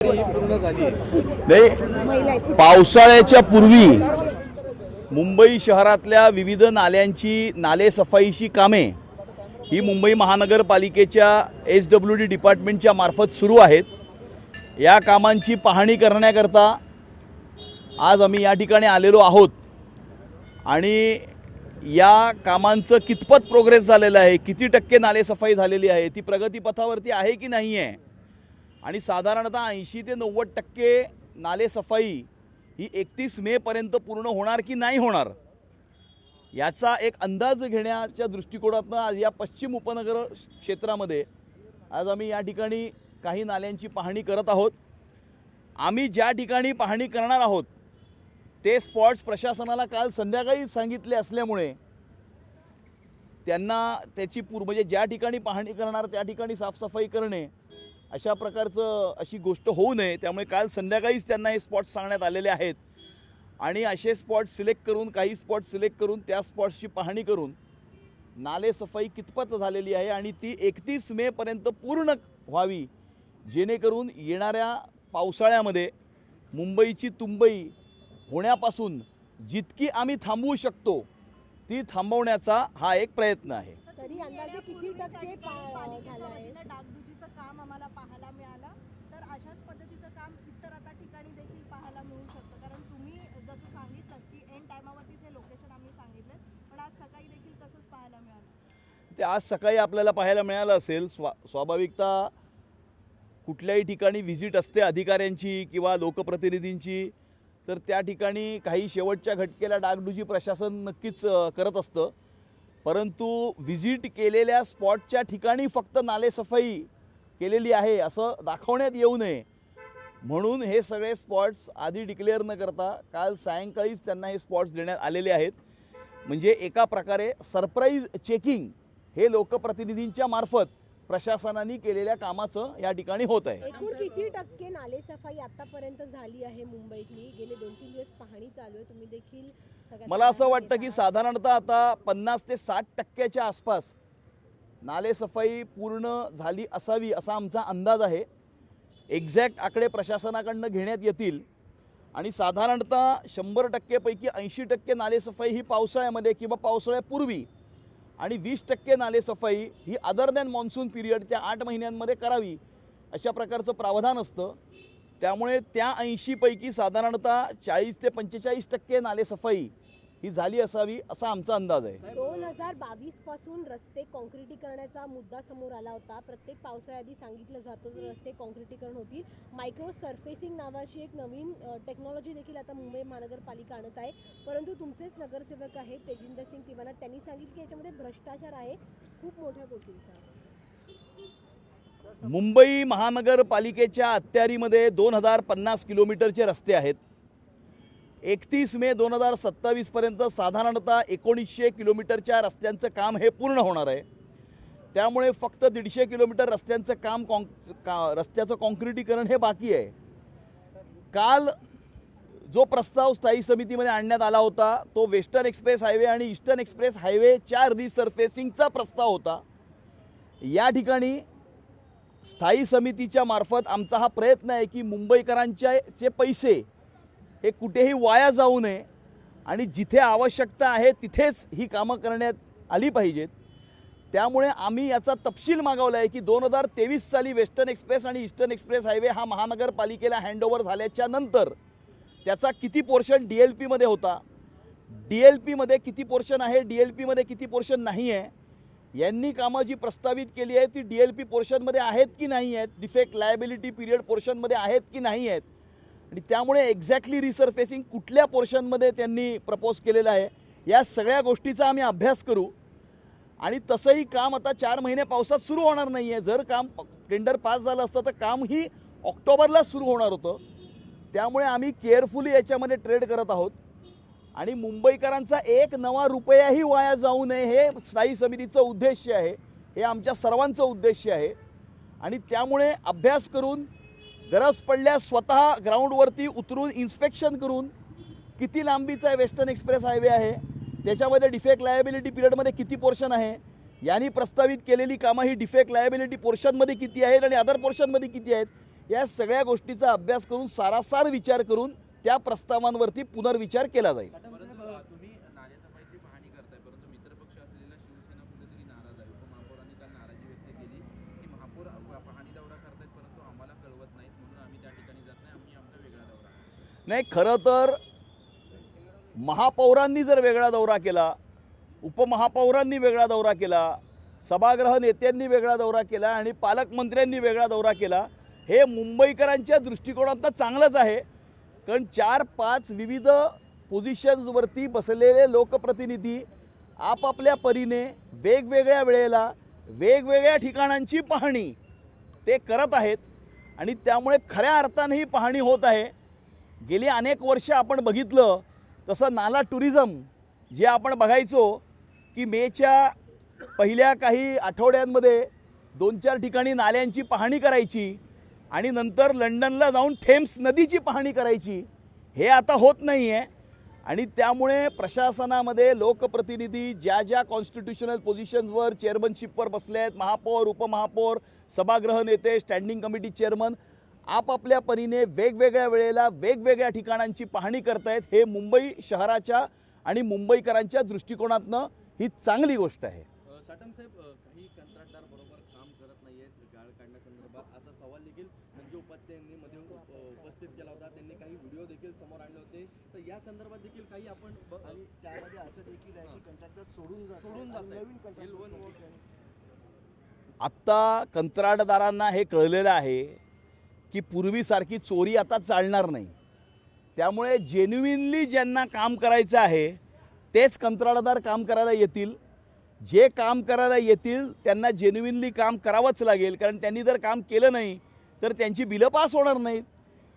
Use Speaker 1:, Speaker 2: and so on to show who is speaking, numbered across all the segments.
Speaker 1: नाही, पावसाळ्याच्या पूर्वी मुंबई शहरातल्या विविध नाल्यांची नालेसफाईची कामे ही मुंबई महानगरपालिकेच्या SWD डिपार्टमेंटच्या मार्फत सुरू आहेत। या कामांची पाहणी करण्याकरता आज आम्ही या ठिकाणी आलेलो आहोत आणि या कामांचं कितपत प्रोग्रेस झालेलं आहे, किती टक्के नालेसफाई झालेली आहे, ती प्रगतीपथावरती आहे की नाही आहे आणि साधारणतः 80 ते 90% नालेसफाई ही 31 मे पर्यंत पूर्ण होणार की नाही होणार याचा एक अंदाज घेण्याच्या दृष्टिकोनातून आज या पश्चिम उपनगर क्षेत्रामध्ये आज आम्ही या ठिकाणी काही नाल्यांची पाहणी करत आहोत। आम्ही ज्या ठिकाणी पाहणी करणार आहोत ते स्पॉट्स प्रशासनाला काल संध्याकाळी सांगितले असल्यामुळे त्यांना त्याची म्हणजे ज्या ठिकाणी पाहणी करणार त्या ठिकाणी साफसफाई करणे अशा प्रकारचं अशी गोष्ट होऊ नये, त्यामुळे काल संध्याकाळीच त्यांना हे स्पॉट्स सांगण्यात आलेले आहेत आणि असे स्पॉट सिलेक्ट करून काही स्पॉट सिलेक्ट करून त्या स्पॉट्सची पाहणी करून नालेसफाई कितपत झालेली आहे आणि ती 31 मे पर्यंत पूर्ण व्हावी, जेणेकरून येणाऱ्या पावसाळ्यामध्ये मुंबईची तुंबई होण्यापासून जितकी आम्ही थांबवू शकतो ती थांबवण्याचा हा एक प्रयत्न आहे।
Speaker 2: तरी अंदाजे किती टक्के पालिकेच्या डागडुजीचं काम आम्हाला पाहायला मिळालं, तर अशाच पद्धतीचं काम इतर आता ठिकाणी देखील पाहायला मिळू शकतं, कारण तुम्ही जसं सांगितलं की एंड टायमावरतीच हे लोकेशन आम्ही सांगितलं, पण आज सकाळी देखील तसंच पाहायला मिळालं।
Speaker 1: ते आज सकाळी आपल्याला पाहायला मिळालं असेल। स्वाभाविकता कुठल्याही ठिकाणी व्हिजिट असते अधिकाऱ्यांची किंवा लोकप्रतिनिधींची, तर त्या ठिकाणी काही शेवटच्या घटकेला डागडुजी प्रशासन नक्कीच करत असतं, परंतु व्हिजिट केलेल्या स्पॉटच्या ठिकाणी फक्त नालेसफाई केलेली आहे असं दाखवण्यात येऊ नये म्हणून हे सगळे स्पॉट्स आधी डिक्लेअर न करता काल सायंकाळीच त्यांना हे स्पॉट्स देण्यात आलेले आहेत। म्हणजे एका प्रकारे सरप्राईज चेकिंग हे लोकप्रतिनिधींच्या मार्फत प्रशासनाने केलेल्या कामाचं या ठिकाणी होत आहे।
Speaker 2: एकूण किती टक्के नालेसफाई आतापर्यंत झाली आहे मुंबईतली? गेले 2-3 दिवस पाहणी चालू आहे, तुम्ही देखील
Speaker 1: मला असं वाटतं की साधारणतः आता 50 ते 60% आसपास नालेसफाई पूर्ण झाली असावी असा आमचा अंदाज आहे। एक्झॅक्ट आकडे प्रशासनाकडून घेण्यात येतील आणि साधारणतः 100% पैकी 80% नालेसफाई ही पावसाळ्यामध्ये किंवा पावसाळ्यापूर्वी आणि 20% नालेसफाई ही अदर दॅन मॉन्सून पिरियड त्या 8 महिन्यांमध्ये करावी अशा प्रकारचं प्रावधान असतं। त्यामुळे त्या 80 पैकी साधारणतः 40 ते 45% नालेसफाई ही झाली असावी असा आमचा अंदाज आहे।
Speaker 2: 2022 पासून रस्ते काँक्रिटीकरणाचा मुद्दा समोर आला होता। प्रत्येक पावसाळ्याआधी सांगितलं जातं रस्ते काँक्रिटीकरण होतील। मायक्रो सरफेसिंग नावाची एक नवीन टेक्नॉलॉजी देखील आता मुंबई महानगरपालिका आणत आहे, परंतु तुमचेच नगरसेवक आहेत तेजिंदर सिंग तिवाना, त्यांनी सांगितलं की याच्यामध्ये भ्रष्टाचार आहे खूप मोठ्या गोष्टींचा।
Speaker 1: मुंबई महानगरपालिकेच्या अखत्यारीमध्ये 2050 किलोमीटरचे रस्ते आहेत। 31 मे 2027 पर्यंत साधारणतः 1900 किलोमीटरच्या रस्त्यांचं काम हे पूर्ण होणार आहे। त्यामुळे फक्त 150 किलोमीटर रस्त्यांचं काम रस्त्याचं काँक्रिटीकरण हे बाकी आहे। काल जो प्रस्ताव स्थायी समितीमध्ये आणण्यात आला होता तो वेस्टर्न एक्सप्रेस हायवे आणि ईस्टर्न एक्सप्रेस हायवेच्या रिसर्फेसिंगचा प्रस्ताव होता। या ठिकाणी स्थायी समितीच्या मार्फत आमचा हा प्रयत्न आहे की मुंबईकरांचे पैसे हे कुठेही वाया जाऊ नये आणि जिथे आवश्यकता आहे तिथेच ही कामं करण्यात आली पाहिजेत। त्यामुळे आम्ही याचा तपशील मागवला आहे की 2023 साली वेस्टर्न एक्सप्रेस आणि ईस्टर्न एक्सप्रेस हायवे हा महानगरपालिकेला हँडओव्हर झाल्याच्या नंतर त्याचा किती पोर्शन DLP मध्ये होता, DLP मध्ये किती पोर्शन आहे, DLP मध्ये किती पोर्शन नाही आहे, यांनी कामं जी प्रस्तावित केली आहे ती DLP पोर्शनमध्ये आहेत की नाही आहेत, डिफेक्ट लायबिलिटी पिरियड पोर्शनमध्ये आहेत की नाही आहेत आणि त्यामुळे एक्झॅक्टली रिसर्फेसिंग कुठल्या पोर्शनमध्ये त्यांनी प्रपोज केलेलं आहे या सगळ्या गोष्टीचा आम्ही अभ्यास करू आणि तसंही काम आता 4 महिने पावसात सुरू होणार नाही आहे। जर काम टेंडर पास झालं असतं तर काम ही ऑक्टोबरला सुरू होणार होतं। त्यामुळे आम्ही केअरफुली याच्यामध्ये ट्रेड करत आहोत आणि मुंबईकरांचा एक नवा रुपयाही वाया जाऊ नये हे स्थायी समितीचं उद्देश आहे, हे आमच्या सर्वांचं उद्देश आहे आणि त्यामुळे अभ्यास करून गरज पडल्यास स्वतः ग्राउंडवरती उतरून इन्स्पेक्शन करून किती लांबीचा वेस्टर्न एक्सप्रेस हायवे आहे, त्याच्यामध्ये डिफेक्ट लायबिलिटी पिरियडमध्ये किती पोर्शन आहे, यांनी प्रस्तावित केलेली कामं ही डिफेक्ट लायबिलिटी पोर्शनमध्ये किती आहेत आणि अदर पोर्शनमध्ये किती आहेत या सगळ्या गोष्टीचा अभ्यास करून सारासार विचार करून त्या प्रस्तावांवरती पुनर्विचार केला जाईल.
Speaker 3: तुम्ही नालेसफाईची पाहणी करताय, परंतु मित्रपक्ष असलेला शिवसेना कुठेतरी नाराज आहे. उपमहापौरांनी काल नाराजी व्यक्त केली की महापौर पाहणी दौरा करतायत परंतु आम्हाला कळवत नाहीत, म्हणून आम्ही त्या ठिकाणी जात नाही, आम्ही आमचा वेगळा दौरा.
Speaker 1: नाही, खरं तर महापौरांनी जर वेगळा दौरा केला, उपमहापौरांनी वेगळा दौरा केला, सभागृह नेत्यांनी वेगळा दौरा केला आणि पालकमंत्र्यांनी वेगळा दौरा केला, हे मुंबईकरांच्या दृष्टिकोनातनं चांगलंच आहे. कारण 4-5 विविध पोझिशन्सवरती बसलेले लोकप्रतिनिधी आपापल्या परीने वेगवेगळ्या वेळेला वेगवेगळ्या ठिकाणांची पाहणी ते करत आहेत आणि त्यामुळे खऱ्या अर्थाने ही पाहणी होत आहे. गेली अनेक वर्ष आपण बघितलं तसं नाला टुरिझम जे आपण बघायचो की मेच्या पहिल्या काही आठवड्यांमध्ये 2-4 ठिकाणी नाल्यांची पाहणी करायची आणि नंतर लंडनला जाऊन थेम्स नदीची पाहणी करायची, हे आता होत नाही आहे. आणि त्यामुळे प्रशासनामध्ये लोकप्रतिनिधी ज्या ज्या कॉन्स्टिट्यूशनल पोझिशन्सवर चेअरमनशिपवर बसले आहेत, महापौर, उपमहापौर, सभागृह नेते, स्टँडिंग कमिटी चेअरमन आपापल्या परीने वेगवेगळ्या वेळेला वेगवेगळ्या ठिकाणांची पाहणी करतायत. हे मुंबई शहराच्या आणि मुंबईकरांच्या दृष्टिकोनातनं ही चांगली गोष्ट आहे.
Speaker 3: साटम साहेब, काही कंत्राटदार बरोबर काम करत नाहीयेत गाळ काढण्यासंदर्भात असा सवाल देखील संजय उपाध्यायांनी मध्ये उपस्थित केला होता. त्यांनी काही व्हिडिओ देखील समोर आणले होते. तर या संदर्भात देखील काही आपण
Speaker 4: आणि त्यामध्ये असं देखील आहे की कंत्राटदार सोडून जात नवीन कंत्राटदार.
Speaker 1: आत्ता कंत्राटदारांना हे कळलेलं आहे की पूर्वीसारखी चोरी आता चालणार नाही. त्यामुळे जेन्युइनली ज्यांना काम करायचं आहे तेच कंत्राटदार काम करायला येतील. जे काम करायला येतील त्यांना जेन्युइनली काम करावंच लागेल, कारण त्यांनी जर काम केलं नाही तर त्यांची बिलं पास होणार नाहीत.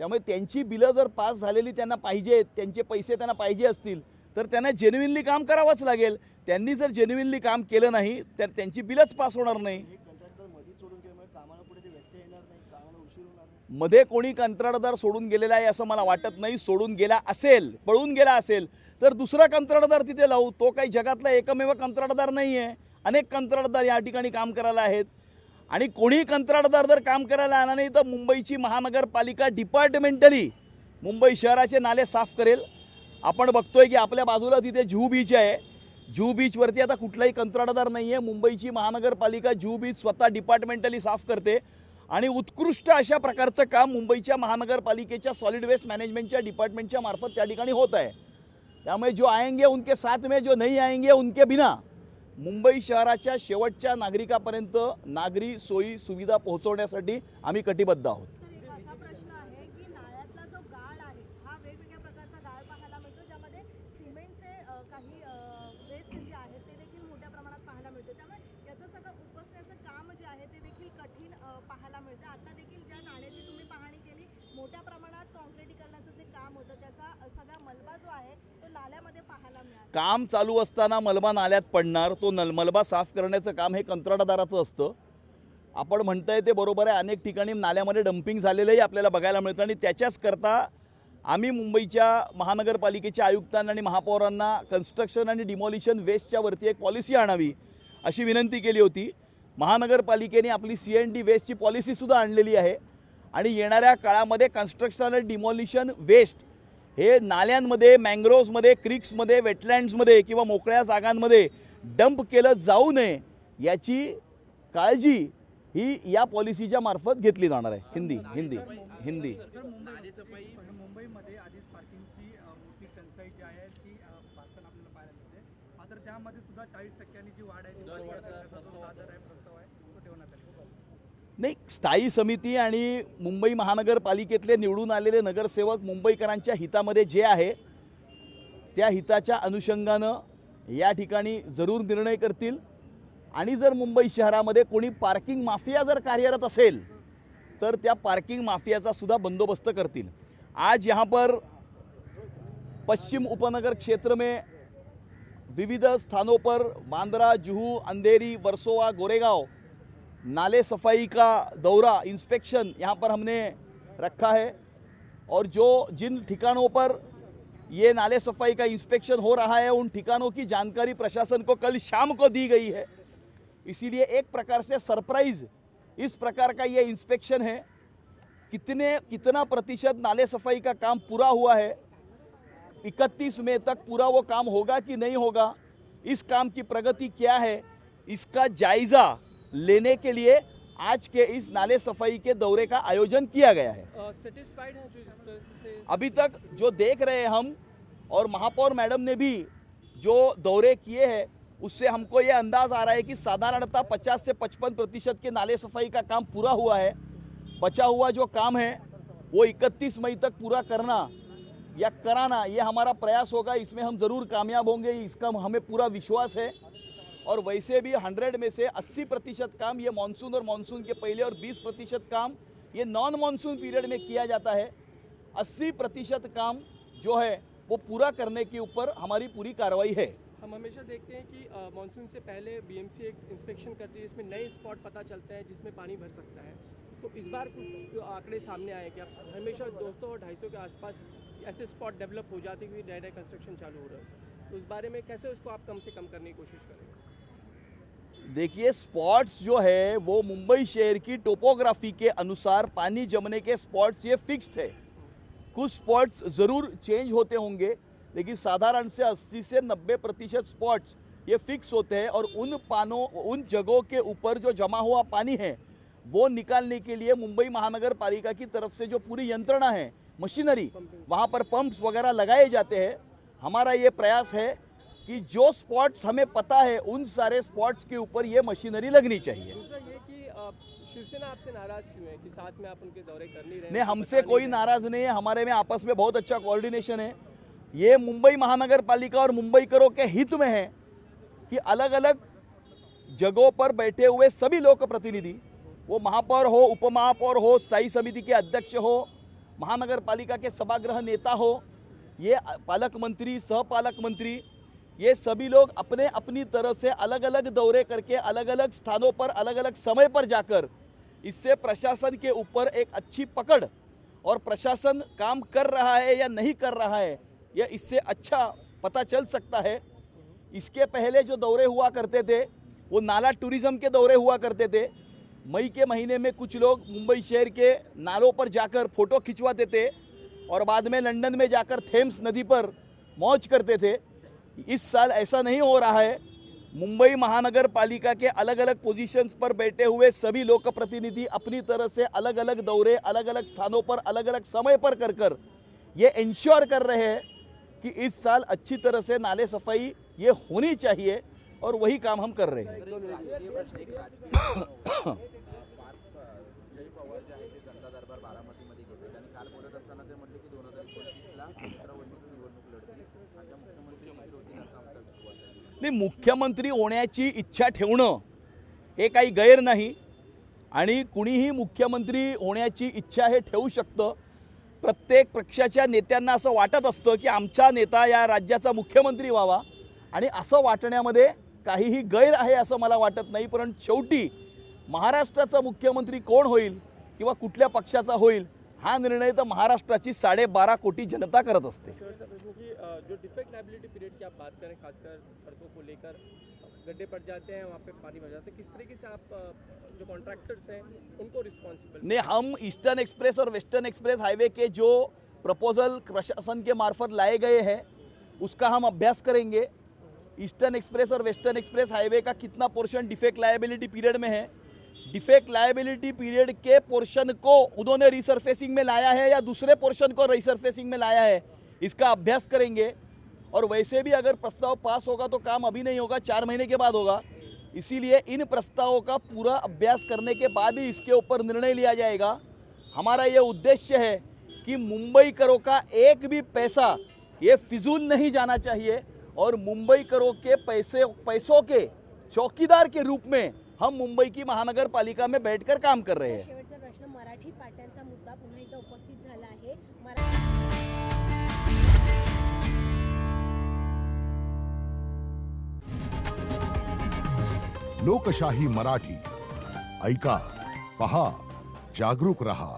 Speaker 1: त्यामुळे त्यांची बिलं जर पास झालेली त्यांना पाहिजेत, त्यांचे पैसे त्यांना पाहिजे असतील तर त्यांना जेन्युइनली काम करावंच लागेल. त्यांनी जर जेन्युइनली काम केलं नाही तर त्यांची बिलच पास होणार नाही.
Speaker 4: कंत्राटदार मध्ये सोडून गेल्यामुळे कामाला पुढे ते व्यत्यय येणार नाही, कामाला उशीर होणार नाही.
Speaker 1: मध्ये कोणी कंत्राटदार सोडून गेलेला आहे असं मला वाटत नाही. सोडून गेला असेल, पळून गेला असेल तर दुसरा कंत्राटदार तिथे लावू. तो काही जगातला एकमेव कंत्राटदार नाही आहे. अनेक कंत्राटदार या ठिकाणी काम करायला आहेत आणि कोणी कंत्राटदार जर काम करायला आला नाही तर मुंबईची महानगरपालिका डिपार्टमेंटली मुंबई शहराचे नाले साफ करेल. आपण बघतोय की आपल्या बाजूला तिथे जुहू बीच आहे. जुहू बीचवरती आता कुठलाही कंत्राटदार नाही आहे. मुंबईची महानगरपालिका जुहू बीच स्वतः डिपार्टमेंटली साफ करते आणि उत्कृष्ट अशा प्रकारचं काम मुंबईच्या महानगरपालिकेच्या सॉलिड वेस्ट मॅनेजमेंटच्या डिपार्टमेंटच्या मार्फत त्या ठिकाणी होत आहे. त्यामुळे जो आएंगे उनके साथ में, जो नहीं आएंगे उनके बिना मुंबई शहराच्या शेवटच्या नागरिकापर्यंत नागरी सोयी सुविधा पोहोचवण्यासाठी आम्ही कटिबद्ध आहोत.
Speaker 5: सर, एक असा प्रश्न आहे की नाळ्यातला जो गाळ आहे हा वेगवेगळ्या प्रकारचा गाळ पाहायला मिळतो, ज्यामध्ये सिमेंटचे काही वेस्ट जे आहेत ते देखील मोठ्या प्रमाणात पाहायला मिळते. त्यामुळे याचं सगळं उपसण्याचं काम जे आहे ते देखील कठीण पाहायला मिळतं. आता देखील ज्या नाळ्याची तुम्ही पाहणी केली, मोठ्या प्रमाणात काँक्रिटीकरणाचं जे काम होतं त्याचा सगळा मलबा जो आहे तो नाल्यामध्ये पाहायला मिळाला.
Speaker 1: काम चालू असताना मलबा नाल्यात पडणार, तो मलबा साफ करण्याचं काम हे कंत्राटदाराचं असतं. आपण म्हणताय ते बरोबर आहे. अनेक ठिकाणी नाल्यामध्ये डम्पिंग झालेलंही आपल्याला बघायला मिळतं आणि त्याच्याच करता आम्ही मुंबईच्या महानगरपालिकेच्या आयुक्तांना आणि महापौरांना कन्स्ट्रक्शन आणि डिमॉलिशन वेस्टच्या वरती एक पॉलिसी आणावी अशी विनंती केली होती. महानगरपालिकेने आपली CND वेस्टची पॉलिसीसुद्धा आणलेली आहे आणि येणाऱ्या काळामध्ये कन्स्ट्रक्शन आणि डिमॉलिशन वेस्ट हे नाल्यांमध्ये, मँग्रोव्हमध्ये, क्रिक्समध्ये, वेटलँड्समध्ये किंवा मोकळ्या जागांमध्ये डंप केलं जाऊ नये याची काळजी ही या पॉलिसीच्या मार्फत घेतली जाणार आहे. हिंदी
Speaker 6: मुंबईमध्ये आधीच पार्किंगची मोठी टंचाई जी आहे ती भासताना आपल्याला पाहायला मिळते. मात्र त्यामध्ये सुद्धा 40% जी वाढ आहे ती प्रस्ताव आहे तो ठेवण्यात आला.
Speaker 1: नाही, स्थायी समिती आणि मुंबई महानगरपालिकेतले निवडून आलेले नगरसेवक मुंबईकरांच्या हितामध्ये जे आहे त्या हिताच्या अनुषंगानं या ठिकाणी जरूर निर्णय करतील. आणि जर मुंबई शहरामध्ये कोणी पार्किंग माफिया जर कार्यरत असेल तर त्या पार्किंग माफियाचा सुद्धा बंदोबस्त करतील. आज यहाँ पर पश्चिम उपनगर क्षेत्र में विविध स्थानों पर बांद्रा, जुहू, अंधेरी, वर्सोवा, गोरेगांव नाले सफाई का दौरा, इंस्पेक्शन यहाँ पर हमने रखा है. और जिन ठिकानों पर ये नाले सफाई का इंस्पेक्शन हो रहा है उन ठिकानों की जानकारी प्रशासन को कल शाम को दी गई है. इसीलिए एक प्रकार से सरप्राइज इस प्रकार का ये इंस्पेक्शन है. कितना प्रतिशत नाले सफाई का काम पूरा हुआ है, 31 मई तक पूरा वो काम होगा कि नहीं होगा, इस काम की प्रगति क्या है, इसका जायजा लेने के लिए आज के इस नाले सफाई के दौरे का आयोजन किया गया है।
Speaker 6: सेटिस्फाइड है जो इस तरह से
Speaker 1: अभी तक जो देख रहे हैं हम, और महापौर मैडम ने भी जो दौरे किए हैं उससे हमको ये अंदाज आ रहा है कि साधारणतः 50 से 55% के नाले सफाई का काम पूरा हुआ है। बचा हुआ जो काम है वो 31 मई तक पूरा करना या कराना, ये हमारा प्रयास होगा। इसमें हम ज़रूर कामयाब होंगे, इसका हमें पूरा विश्वास है। और वैसे भी 100 में से 80% काम ये मानसून और मानसून के पहले और 20% काम ये नॉन मानसून पीरियड में किया जाता है। 80% काम जो है वो पूरा करने के ऊपर हमारी पूरी कार्रवाई है।
Speaker 7: हम हमेशा देखते हैं कि मानसून से पहले बीएमसी एक इंस्पेक्शन करती है जिसमें नए स्पॉट पता चलते हैं जिसमें पानी भर सकता है। तो इस बार कुछ आंकड़े सामने आए कि अब हमेशा 200 और 250 के आसपास ऐसे स्पॉट डेवलप हो जाते हैं कि नया कंस्ट्रक्शन चालू हो रहा है। तो उस बारे में कैसे उसको आप कम से कम करने की कोशिश करेंगे?
Speaker 1: देखिए, स्पॉट्स जो है वो मुंबई शहर की टोपोग्राफी के अनुसार पानी जमने के स्पॉट्स ये फिक्स्ड है। कुछ स्पॉट्स ज़रूर चेंज होते होंगे, लेकिन साधारण से 80 से 90% स्पॉट्स ये फिक्स होते हैं। और उन जगहों के ऊपर जो जमा हुआ पानी है वो निकालने के लिए मुंबई महानगर पालिका की तरफ से जो पूरी यंत्रणा है, मशीनरी, वहाँ पर पंप्स वगैरह लगाए जाते हैं। हमारा ये प्रयास है कि जो स्पॉट्स हमें पता है उन सारे स्पॉट्स के ऊपर ये मशीनरी लगनी चाहिए।
Speaker 7: दूसरा ये कि शिवसेना आपसे नाराज क्यों है कि साथ में आप उनके दौरे कर नहीं रहे?
Speaker 1: नहीं, हमसे कोई नाराज नहीं है, हमारे में आपस में बहुत अच्छा कोऑर्डिनेशन है। ये मुंबई महानगर पालिका और मुंबईकरों के हित में है कि अलग अलग जगहों पर बैठे हुए सभी लोक प्रतिनिधि, वो महापौर हो, उपमहापौर हो, स्थायी समिति के अध्यक्ष हो, महानगर पालिका के सभागृह नेता हो, ये पालक मंत्री, सहपालक मंत्री, ये सभी लोग अपने अपनी तरह से अलग अलग दौरे करके अलग अलग स्थानों पर अलग अलग समय पर जाकर इससे प्रशासन के ऊपर एक अच्छी पकड़ और प्रशासन काम कर रहा है या नहीं कर रहा है यह इससे अच्छा पता चल सकता है। इसके पहले जो दौरे हुआ करते थे वो नाला टूरिज्म के दौरे हुआ करते थे। मई के महीने में कुछ लोग मुंबई शहर के नालों पर जाकर फोटो खिंचवाते थे और बाद में लंदन में जाकर थेम्स नदी पर मौज करते थे। इस साल ऐसा नहीं हो रहा है। मुंबई महानगर पालिका के अलग अलग पोजीशंस पर बैठे हुए सभी लोक प्रतिनिधि अपनी तरह से अलग अलग दौरे अलग अलग स्थानों पर अलग अलग समय पर कर ये इंश्योर कर रहे हैं कि इस साल अच्छी तरह से नाले सफाई ये होनी चाहिए और वही काम हम कर रहे हैं।
Speaker 3: जय पवार जे आहे ते जनता दरबार बारामतीमध्ये घेतात आणि काल बोलत असताना ते म्हटले की 2025ला सुमित्रावहिनीच निवडणूक लढतील आणि त्या मुख्यमंत्री होतील असा आमचा विश्वास आहे।
Speaker 1: नाही, मुख्यमंत्री होण्याची इच्छा ठेवणं हे काही गैर नाही आणि कुणीही मुख्यमंत्री होण्याची इच्छा हे ठेवू शकतं। प्रत्येक पक्षाच्या नेत्यांना असं वाटत असतं की आमचा नेता या राज्याचा मुख्यमंत्री व्हावा आणि असं वाटण्यामध्ये काहीही गैर आहे असं मला वाटत नाही। परंतु शेवटी महाराष्ट्राचा मुख्यमंत्री कोण होईल किंवा कुठल्या पक्षाचा होईल हा निर्णय तर महाराष्ट्राची 12.5 कोटी जनता करत असते।
Speaker 7: शेवटचा प्रश्न कि जो डिफेक्ट लाइबिलिटी पीरियड की आप बात करें, खासकर सड़कों को लेकर गड्ढे पड़ जाते हैं, वहाँ पे पानी भर जाता है, किस तरीके से आप जो कॉन्ट्रैक्टर्स हैं उनको रिस्पॉन्सिबल?
Speaker 1: नहीं, हम ईस्टर्न एक्सप्रेस और वेस्टर्न एक्सप्रेस हाईवे के जो प्रपोजल प्रशासन के मार्फत लाए गए हैं उसका हम अभ्यास करेंगे। ईस्टर्न एक्सप्रेस और वेस्टर्न एक्सप्रेस हाईवे का कितना पोर्शन डिफेक्ट लायबिलिटी पीरियड में है, डिफेक्ट लायबिलिटी पीरियड के पोर्शन को उन्होंने रिसर्फेसिंग में लाया है या दूसरे पोर्शन को रिसर्फेसिंग में लाया है, इसका अभ्यास करेंगे। और वैसे भी अगर प्रस्ताव पास होगा तो काम अभी नहीं होगा, 4 महीने के बाद होगा। इसीलिए इन प्रस्तावों का पूरा अभ्यास करने के बाद ही इसके ऊपर निर्णय लिया जाएगा। हमारा ये उद्देश्य है कि मुंबईकरों का एक भी पैसा ये फिजूल नहीं जाना चाहिए और मुंबईकरों के पैसों के चौकीदार के रूप में हम मुंबई की महानगर पालिका में बैठकर काम कर रहे हैं।
Speaker 2: शेवटचा प्रश्न, मराठी पाट्यांचा मुद्दा पुन्हा एकदा उपस्थित झाला आहे।
Speaker 8: लोकशाही मराठी ऐका, पहा, जागरूक रहा।